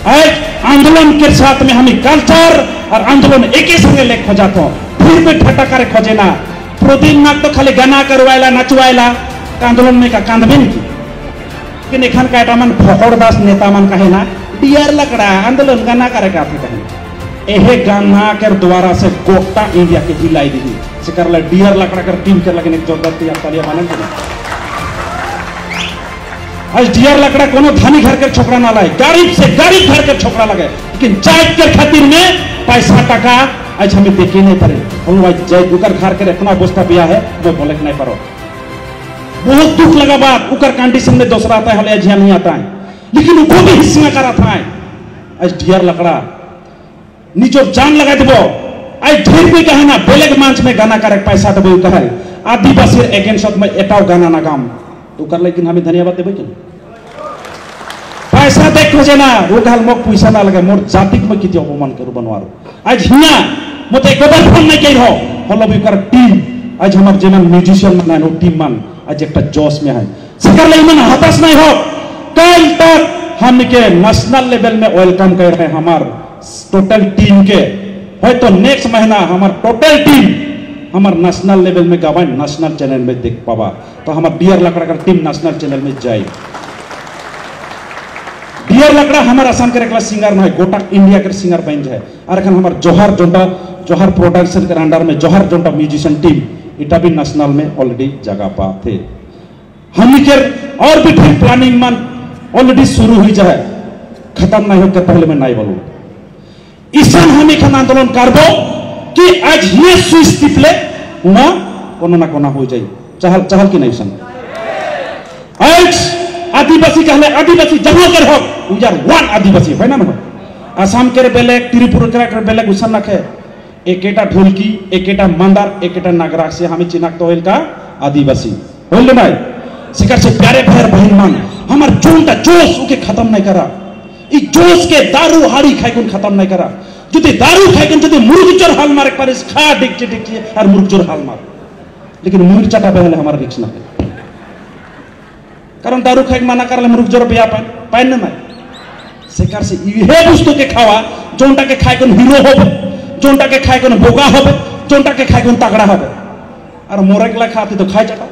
आज आंदोलन के साथ में हमें कल्चर और आंदोलन एक ही संगे ले खोजातो फिर भी ठट्टा करे खोजे ना प्रतिदिन नाक तो खाली गाना करवाइला नचवाइला आंदोलन में का कांदबिन की लेकिन एखन का एटा मन फकड़दास नेता मन कहे ना डियर लकड़ा आंदोलन गाना करे का कहे एहे गाना के द्वारा से गोटा इंडिया के हिलाई दी से करला डियर लकड़ा कर टीम के लगने जोरदार तैयार तालियां मानन के आज डियर लकड़ा कोनो धनी घर के छोकरा ना लाए गरीब से गरीब घर के छोकरा लगे लेकिन जात के खातिर में पैसा टका आज हमें देखे नहीं पड़े हम आज जय उकर घर के रखना अवस्था बिया है वो बोले नहीं पारो बहुत दुख लगा बात उकर कंडीशन में दूसरा आता है हले आज नहीं आता है लेकिन उनको भी हिस्सा करा था आज डियर लकड़ा निजो जान लगा देबो आज ढेर भी कहे ना बेलेग मंच में गाना करे पैसा देबो कहे आदिवासी अगेंस्ट में एटाओ गाना ना काम तो कर लेकिन हमें धन्यवाद देबो कि पैसा देख खोजे ना वो गाल मक पैसा ना लगे मोर जाति में किती अपमान करू बनवारो आज हिया मते गोबर फोन नहीं कई हो हलो भी कर टीम आज हमार जेमन म्यूजिशियन मन है टीम मन आज एक जोश में है सकर ले मन हताश नहीं हो कल तक हम के नेशनल लेवल में वेलकम कर रहे हैं हमार टोटल टीम के है तो नेक्स्ट महीना हमार टोटल टीम हमार नेशनल लेवल में गावा नेशनल चैनल में देख पावा तो हमार डियर लकड़ा का टीम नेशनल चैनल में जाए डियर लकड़ा हमार आसाम के एकला सिंगर नहीं गोटा इंडिया के सिंगर बन जाए और अखन हमार जोहर प्रोडक्शन के अंडर में जोहर जोंटा म्यूजिशियन टीम इटा भी नेशनल में ऑलरेडी जगह पा थे हम के और भी ठीक प्लानिंग मन ऑलरेडी शुरू हुई जाए खत्म नहीं होकर पहले मैं नहीं बोलूं ईसान हम एखन आंदोलन करबो कि आज ये स्विच टिपले उमा कोनो ना कोना हो जाए चहल चहल की नहीं सन आज आदिवासी कहले आदिवासी जहां कर हो वी आर वन आदिवासी है ना आसाम के बेले त्रिपुरा के बेले गुसन रखे एकेटा ढोलकी एकेटा मंदार एकेटा नागराज से हमें चिनाक तो का आदिवासी बोल ना शिकार से प्यारे भाई बहन मान हमार जोंटा जोश उके खत्म नहीं करा ई जोश के दारू हाड़ी खाई कोन खत्म नहीं करा যদি दारू खाई कोन যদি मुर्गजोर हाल मारे पारिस खा डिक्ची और मुर्गजोर हाल मार लेकिन मुर्ग चाटा पहले हमारा रिक्स ना कारण दारू खाई माना करले मुर्गजोर बिया पाइन ना शिकार से ये वस्तु के खावा जोंटा के खाई कोन हीरो होबे जोंटा के खाई कोन बोगा होबे जोंटा के खाई कोन तगड़ा होबे और मोरकला खाती तो खाई चाटा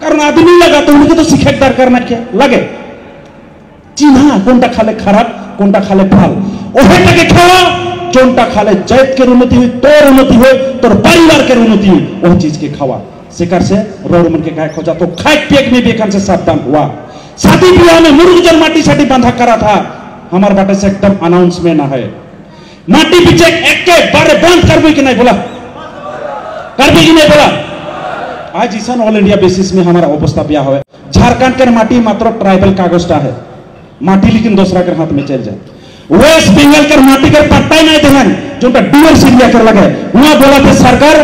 कारण आदमी लगा तो उनको तो सीखे दरकार ना क्या लगे चिन्हा कोनटा खाले खराब कोनटा खाले ভাল ओहेटा के खावा जोंटा खाले जात के उन्नति हुई तोर उन्नति हुई तोर परिवार के उन्नति हुई वो चीज के खावा शिकार से रोड मन के गाय खोजा तो खाए पेट में भी से सावधान हुआ शादी ब्याह में मुर्गजोर माटी साटी बांधा करा था हमारे बाटे से एकदम अनाउंसमेंट ना है माटी पीछे एक के बारे बंद करबे कि नहीं बोला करबे कि नहीं बोला आज ईसान ऑल इंडिया बेसिस में हमारा अवस्था ब्याह हुआ झारखंड के माटी मात्र ट्राइबल कागजटा है माटी लेकिन दूसरा के हाथ में चल जाए वेस्ट बंगाल के माटी के पट्टा नहीं देहन जो डुअल सीरिया कर लगे वहां बोला था सरकार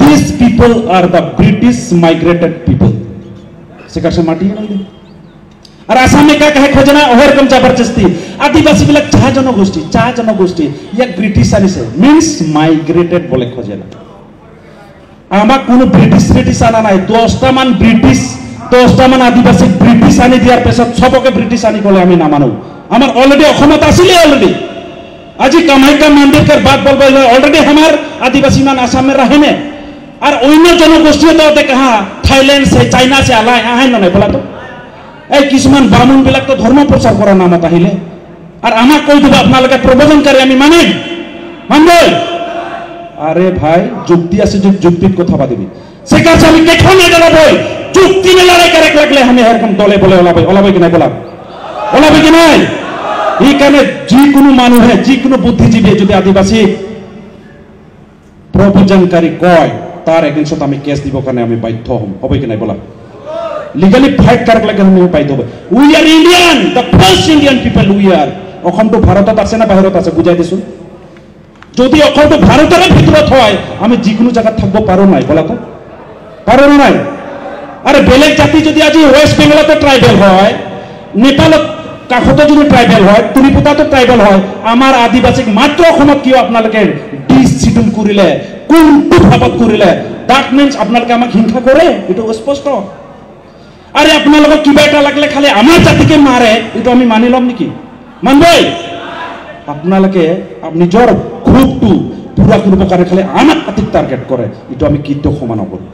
this people are the British migrated people शिकार से माटी नहीं और आसाम में क्या कहे खोजना और कम जबरदस्ती आदिवासी बिलक चाह जनगोष्ठी या ब्रिटिश आनी से मीन्स माइग्रेटेड बोले खोजेला आमा कोनो ब्रिटिश आना नहीं 10टा मान ब्रिटिश 10टा मान आदिवासी ब्रिटिश आनी दियार पेছত सबके ब्रिटिश आनी कोले आमी ना मानु आमार ऑलरेडी অসমত आसिले ऑलरेडी আজি कामाख्या मंदिर के बात बोलबो ऑलरेडी हमार आदिवासी मान आसाम में रहे ने और अन्य जनगोष्ठी तो देखे हाँ थाईलैंड से चाइना से आलाय आए ना नहीं बोला तो ए किसुमान बामुन बिलक तो धर्म प्रचार करा नामत आहिले और आमा कोई दिबा अपना लगे प्रबोधन करे आमी माने मानबो अरे भाई जुक्ति আছে जुक्तित কথা বাদিবি সেকার আমি কেখন না গেল বই যুক্তি में लड़ाई करे लगले हमें এরকম দলে বলে ওলাবই কি নাই বলা ওলাবই কি নাই এই কারণে যে কোনো মানুষ है যে কোনো বুদ্ধিজীবী যদি আদিবাসী প্রবচনকারী কয় তার এগেইনস্ট আমি কেস দিব কারণে আমি বাধ্য হম হবে কি নাই বলা লিগালি ফাইট করক লাগে আমি বাধ্য হব we are Indian the first Indian people we are Assam তো ভারতত আছে না বাহিৰত আছে বুঝাই দিছো যদি অসমটো ভাৰতৰ ভিতৰত হয় আমি যিকোনো জায়গা থাকব পাৰো নাই বলা তো পাৰো নাই আরে বেলেগ জাতি যদি আজি ওয়েস্ট বেঙ্গলতে ট্রাইবেল হয় নেপালত কাকতো যদি ট্রাইবেল হয় ত্রিপুরা তো ট্রাইবেল হয় আমার আদিবাসী মাত্র অসমত কিয় আপোনালোকে ডিসিডুল কৰিলে কোনটো ভাবত কৰিলে দ্যাট মিন্স আপোনালোকে আমাক হিংসা কৰে এটো স্পষ্ট আরে আপনার কিবা এটা লাগলে খালি আমার জাতিকে মারে, এটা আমি মানি লম নাকি? মানবে? আপনাকে নিজের ক্ষোভটু পুরা করব কারণে খালি আমার জাতিক টার্গেট করে, এটা আমি কিন্তু ক্ষমা নকরি।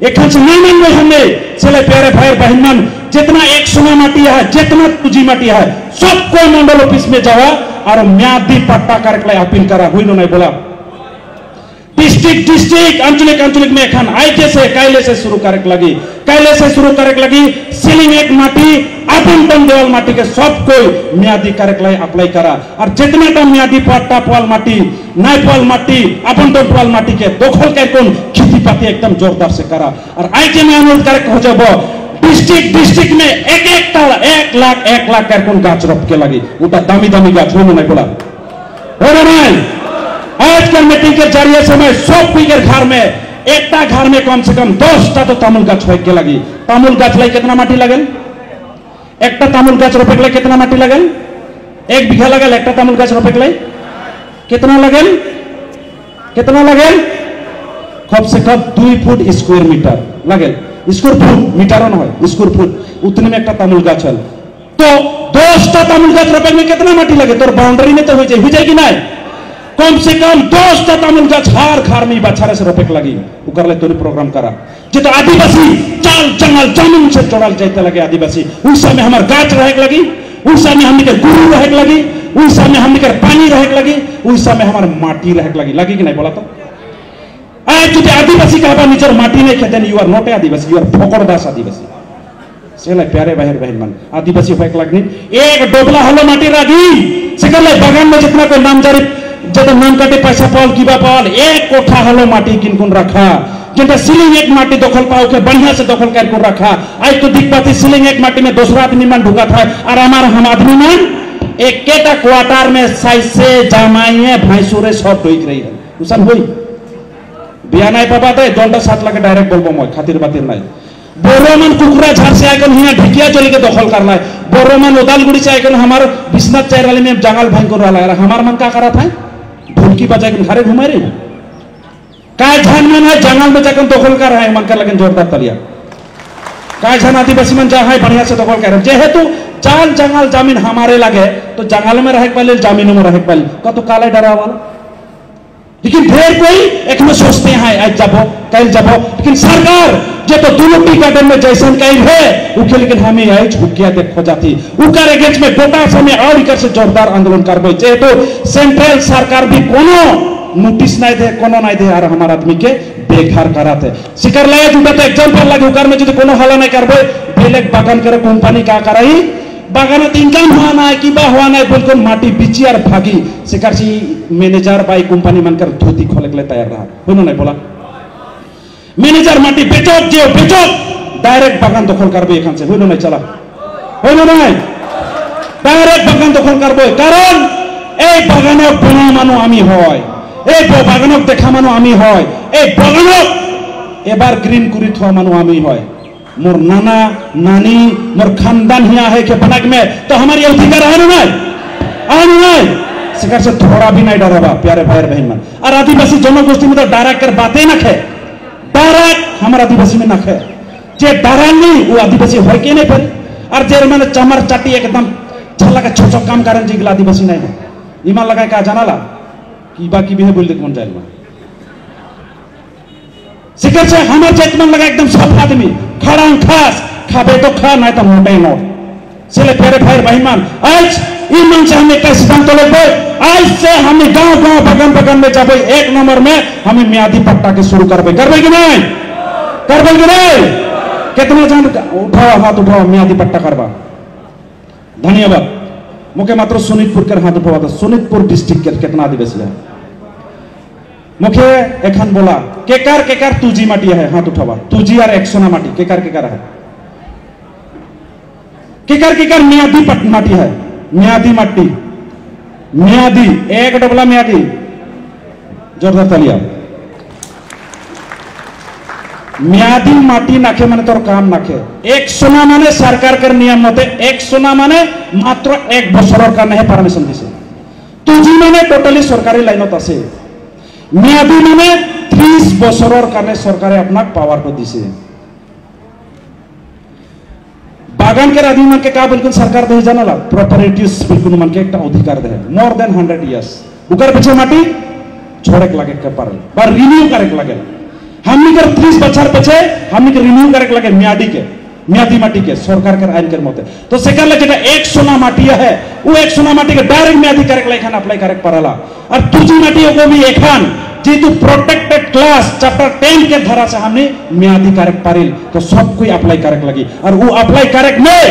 एखान से नहीं मान रहे हमने चले प्यारे भाई बहन, जितना एक सोना माटी है, जितना तुझी माटी है, सबको मंडल ऑफिस में जावा और म्यादी पट्टा करके अपील करा हुई नहीं बोला। डिस्ट्रिक्ट डिस्ट्रिक्ट आंचलिक आंचलिक में एखान आईटे से कायले से शुरू करके लगी सीलिंग एक माटी आबंटन देवाल माटी के सब कोई म्यादी करके अप्लाई करा और जितना तो म्यादी पट्टा पाल माटी नाई पाल माटी आबंटन पाल माटी के दखल के कौन खेती पाती एकदम जोरदार से करा और आईटे में अनुरोध करके हो जाबो डिस्ट्रिक्ट डिस्ट्रिक्ट में एक लाख कर कौन गाछ रोप के लगी, उटा दामी दामी गाछ हो नहीं बोला हो नहीं। आज कल मीटिंग के जरिए से मैं सब पीकर घर में एक घर में कम से कम 10टा तो तामुल गाछ हो के लगी। तामुल गाछ लाई कितना माटी लगल? एक तामुल गाछ रोपे के कितना माटी लगल? 1 बीघा लगल एक तामुल गाछ रोपे के कितना लगल? कम से कम 2 फुट स्क्वायर मीटर लगल। स्क्वायर फुट मीटर न हो, स्क्वायर फुट उतने में एक तामुल गाछ हल। तो 10टा तामुल गाछ रोपे में कितना माटी लगे? तोर बाउंड्री में तो हो जाए कि नहीं? कम से कम 10टा तामुल गाछ हर घर में बछारे से रोपे लगी। उकर ले तोरी प्रोग्राम करा जे तो आदिवासी चाल जंगल जमीन से जोड़ल जाते लगे। आदिवासी उस समय हमार गाछ रहे लगी, उस समय हमने के गुरु रहे लगी, उस समय हमने के पानी रहे लगी, उस समय हमार माटी रहे लगी कि नहीं बोला? तो आज जो आदिवासी कहबा निजर माटी नहीं खेते, you are not adivasi, you are फोकड़दास आदिवासी। सेला प्यारे भाई बहन मन आदिवासी होए लगनी एक डोबला हलो माटी रागी सिकल बगान में जितना कोई नामजारी जब नाम काटे पैसा पाल कीबा पाल एक कोठा हलो माटी किनकुन रखा, जिनका सीलिंग एक माटी दखल पाओ के बढ़िया से दखल कर रखा। आज तो दिक्कत सीलिंग एक माटी में दूसरा आदमी मन ढुका था और हमारा हम आदमी मन एक केटा क्वार्टर में साइसे जामाइए भैंसुरे सब ढुक रही है। उसन हुई बिया नहीं पाबा दे दंड 7 लाख डायरेक्ट बोलबो मैं खातिर बातिर नहीं। बोरोमन कुकुरा झार से आकर हिया ढिकिया चली के दखल करला है। बोरोमन उदालगुड़ी से आकर हमार बिस्नाथ चैराली में जंगल भाई को रहा है। हमार मन का करा था ढोलकी बजा के घरे घुमा रही काय झान मन है जंगल में जाकर दखल कर रहा है। मन का लगन जोरदार तलिया काय झान आदिवासी मन जा है बढ़िया से दखल कर रहे। जेहेतु चाल जंगल जमीन हमारे लगे तो जंगल में रहे पहले जमीनों में रहे पहले का तो काला डरा वाला। लेकिन ढेर कोई एक में सोचते हैं आज जाबो कल जाबो, लेकिन सरकार जो तो दोनों टी गार्डन में जैसन कल है उके लेकिन हमें आई झुकिया देखो जाती उकर अगेंस्ट में गोटा समय और इकर से जोरदार आंदोलन करबे। जेहेतु सेंट्रल सरकार भी कोनो नोटिस नहीं दे कोनो नहीं दे और हमार आदमी के बेघर कराते सिकर लाया जुटा तो एग्जांपल लगे उकर में जो कोनो हला नहीं करबे बेलेग बागान करे कंपनी का कराई बागान इनकम हुआ ना कि बा हुआ ना बोलकर माटी बिची और भागी सिकर सी मैनेजर बाई कंपनी मनकर धोती खोले के लिए तैयार रहा होनो नहीं बोला मैनेजर माटी बेचो जो बेचो डायरेक्ट बागान दखल करबे एखान से होनो नहीं चला होनो नहीं डायरेक्ट बागान दखल करबे कारण এই বাগানক বনা মানো আমি হয় এই বাগানক দেখা মানো আমি হয় এই বাগানক এবার গ্রিন করি থোয়া মানো আমি হয় मोर नाना नानी मोर खानदान हिया है के बनक में तो हमारी अधिकार है ना नहीं शिकार से थोड़ा भी नहीं डरा प्यारे भाई बहन मन। और आदिवासी जनगोष्ठी में तो डायरेक्ट कर बातें ना खे डायरेक्ट हमारे आदिवासी में ना खे जे डरा नहीं वो आदिवासी हो के नहीं पर और जे मैंने चमर चाटी एकदम छला का छोटो काम कारण जी आदिवासी नहीं है ईमान लगा का जाना ला की बाकी भी है बोल दे कौन जाए शिकार से हमारे चेतमन लगा एकदम सब आदमी खड़ा खास खाबे तो खा नहीं तो मोटे नोट चले प्यारे भाई बहन आज ईमान से हमें कैसे सिद्धांत लेंगे आज से हमें गांव गांव बगन बगन में जब 1 नंबर में हमें म्यादी पट्टा के शुरू करबे कि नहीं कितना जन उठाओ हाथ उठाओ म्यादी पट्टा करवा। धन्यवाद मुख्य मात्र सोनितपुर के हाथ उठावा सोनितपुर डिस्ट्रिक्ट के कितना आदिवासी है मुखे एखान बोला केकार तुजी माटी है हाथ उठावा तुजी और 100 माटी केकार है केकार म्यादी माटी है म्यादी माटी म्यादी एक डबला म्यादी जोरदार तालिया म्यादी माटी नाखे माने तोर काम नाखे 100 माने सरकार के नियम मते 100 माने मात्र 1 बছৰৰ কাৰণে परमिशन दिसे तुजी माने टोटली सरकारी लाइनत আছে म्यादी माने 30 বছৰৰ কাৰণে सरकारे अपना पावर को दिसे बागान के आदमी मन के का बिल्कुल सरकार दे जाना प्रॉपर्टीज बिल्कुल मन के एक अधिकार दे मोर देन 100 इयर्स उकर पीछे माटी छोड़े के लगे के पारे बार रिन्यू करे के लगे हमनी के 30 बछर पीछे हमनी के रिन्यू करे के लगे मियादी माटी के सरकार के आइन के मते तो सेकर ले जेटा 1 सोना माटी है वो 1 सोना माटी के डायरेक्ट मियादी करे के लेखन अप्लाई करे के परला और तुजी माटी को भी एखान जेतु प्रोटेक्टेड क्लास चैप्टर 10 के धारा से हमने मियादी करे पारिल तो सब कोई अप्लाई करे के लगी और वो अप्लाई करे में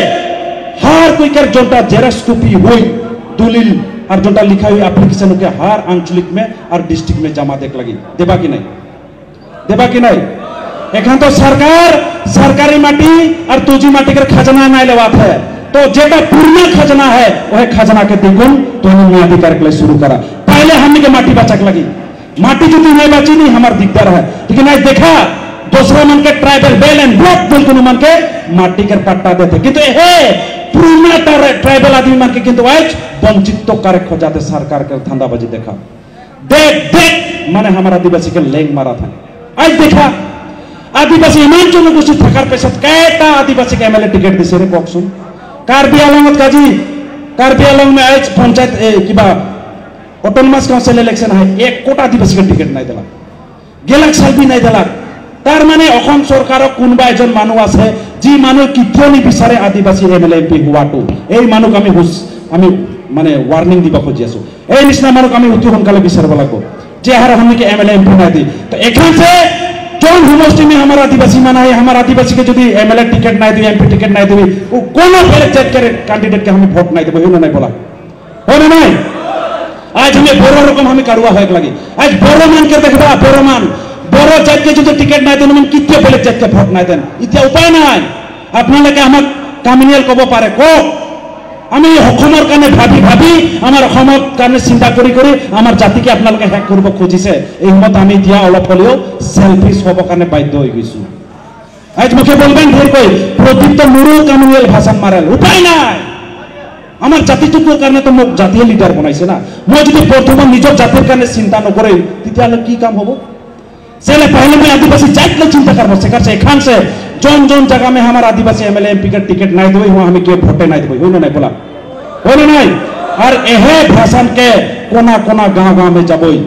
हर कोई कर जोटा जेरॉक्स कॉपी होई दलील और जोटा लिखा हुई एप्लीकेशन के हर आंचलिक में और डिस्ट्रिक्ट में जमा देख लगी देबा कि नहीं एखन तो सरकार सरकारी माटी और तुजी माटी के खजाना नहीं लेवात है तो जेटा पूर्ण खजाना है वह खजाना के द्विगुण तो मियादी करे के शुरू करा पहले हमने के माटी बचक लगी माटी जो नहीं बची नहीं हमार दिक्कत है लेकिन आज देखा दूसरा मन के ट्राइबल बेल एंड ब्लॉक बिल्कुल मन के माटी के पट्टा देते किंतु हे पूर्ण ट्राइबल आदमी मन के किंतु आज वंचित तो करे हो जाते सरकार के धंधाबाजी देखा देख माने हमारा आदिवासी के लेंग मारा था आज देखा आदिवासी इमान जो गोष्ठी थकार पैसा कैटा आदिवासी के एमएलए टिकट दिसे रे बक्सुन कार्बी आलंगत काजी कार्बी आलंग में आज पंचायत किबा ऑटोनोमस काउंसिल इलेक्शन है एक कोटा आदिवासी के टिकट नहीं दिला गेलक साल भी नहीं दिला तार माने অসম সরকার কোনবা এজন মানুষ আছে যি মানুষ কিথনি বিচারে আদিবাসী এমএলএ এমপি হুৱাটো এই মানুষ আমি মানে ওয়ার্নিং দিবা খুজি আছো এই নিচিনা মানুষ আমি অতি সোনকালে বিচাৰব লাগিব যে হার हमनी के एमएलए एमपी नहीं दी तो एखान से जोन समष्टि में हमारा आदिवासी माना है हमारा आदिवासी के यदि एमएलए टिकट नहीं दी एमपी टिकट नहीं दी वो कोनो बेलेग जात के कैंडिडेट के हम वोट नहीं देबो हेनो नहीं बोला हो ना नहीं आज हमें बोरो रकम हमें कारुआ होए लगी आज बोरो मान के देखबा बोरो जात के जो टिकट नहीं देन मन कित्ते बेलेग जात के वोट नहीं देन इत्या उपाय নাই আপনাদেরকে আমাক কামিনিয়াল কব পারে কো আমি অসমৰ কাৰণে ভাবি আমাৰ অসমৰ কাৰণে চিন্তা কৰি আমাৰ জাতিকে আপোনালোকে হ্যাক কৰিব খুজিছে এই সময়ত আমি দিয়া অলপ হলেও সেলফিশ হ'ব কাৰণে বাধ্য হৈ গৈছো আজ মুখে বলবেন ফের কই প্রদীপ্ত মুরু কামিনিয়াল ভাষণ মারাল উপায় নাই আমার জাতিটুকুর কারণে তো মোক জাতীয় লিডার বনাইছে না মই যদি প্রথম নিজের জাতির কারণে চিন্তা নকরে তেতিয়ালে কি কাম হবো चले पहले मैं आदिवासी जात में चिंता करबो सेकर से खान से जोन जगह में हमारा आदिवासी एमएलए एमपी का टिकट नहीं देबे वहां हमें के वोटे नहीं देबे होनो नहीं बोला होनो नहीं और एहे भाषण के कोना गांव में जबोई